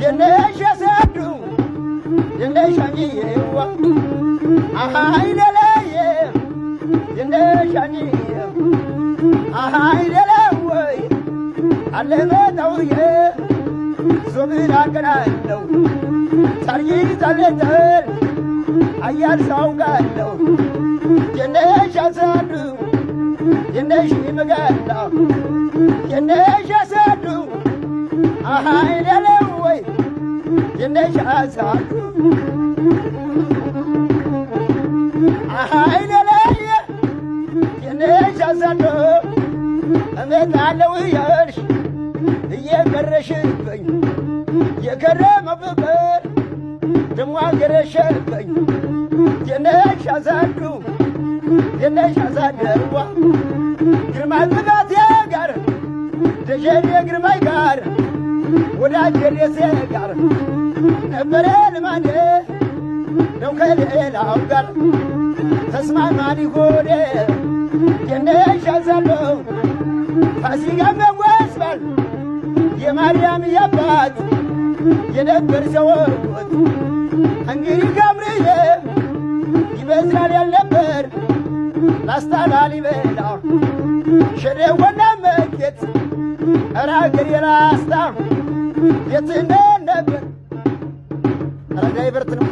የነሽ ያሳዱ የነሽ አንዬዋ አሃይደለየ የነሽ አንዬ አሃይደለወይ አለበታውየ ዞብን አገናለው ታርይ ታለተል አያል ሰው ጋለው የነሽ ያሳዱ የነሽ መጋላ የነሽ ያሳዱ አሃይደለወይ የነሽ ያሳዱ አሃይደለየ የነሽ ያሳዱ እመጣለው ያልሽ እየገረሽብኝ የከረመ ፍቅር ደሞ አገረሸብኝ የነሽ ያሳዱ የነሽ ያሳደዋ ግርማይ ብጋቴ ጋር ደጀኔ ግርማይ ጋር ወዳጄ ደሴ ጋር ነበረ ልማዴ ነው ከሌላው ጋር ተስማማኒ ሆዴ የነሽ ያሳዱ ፋሲካ መወስበል የማርያም ያባት የነበር ሰወት እንግዲህ ገብርዬ ይመስላል ያልነበር ላስታላሊ በላ ሸደወና መኬት አራገር የላስታ የትነ ነበር አራጋይ በርት ነው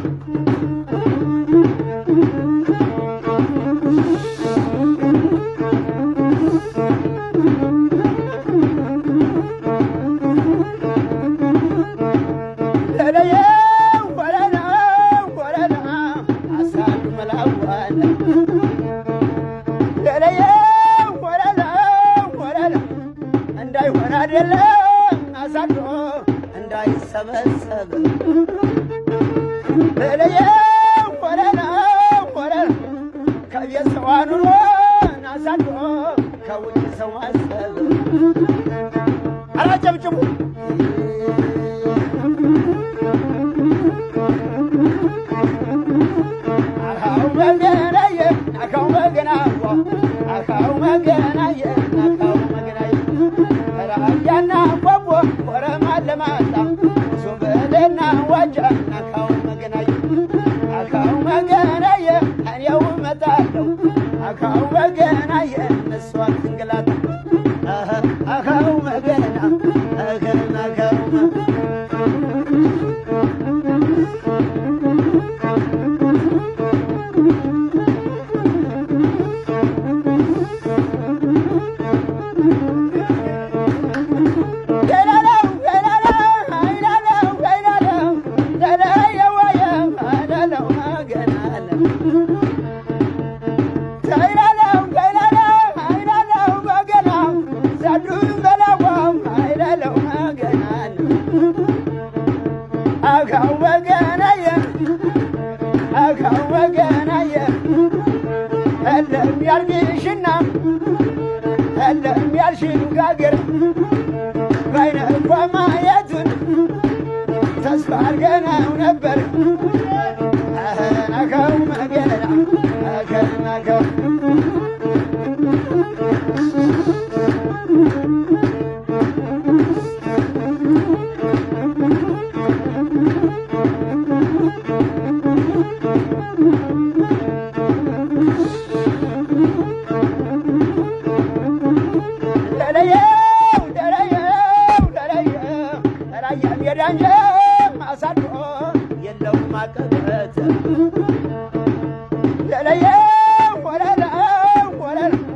እንዳይሰበሰብ ለለየ ወረና ወረና ከቤት ሰው አኑሮ አሳድሮ ከውጭ ሰው ማሰብ አላጨብጭቡ አካው መገናየ አካው መገናዋ አካው መገናየ አካው መገናየ ራያና ቆቦ ወረማ ለማጣ ሶበለና ዋጃ አካው መገናየ አካው መገናየ እኔው መጣለው አካው መገናየ እነሱ አትንገላታ አካው መገና አካው አካው መገናየ አካው መገናየ እለም ያልሽና እለም ያልሽን ጋገር ባይነ እንኳ ማየቱን ተስፋ አድርገነው ነበር አካው መገና አካው ዳንጀ ማሳዶ የለው ማቀበት ለለየ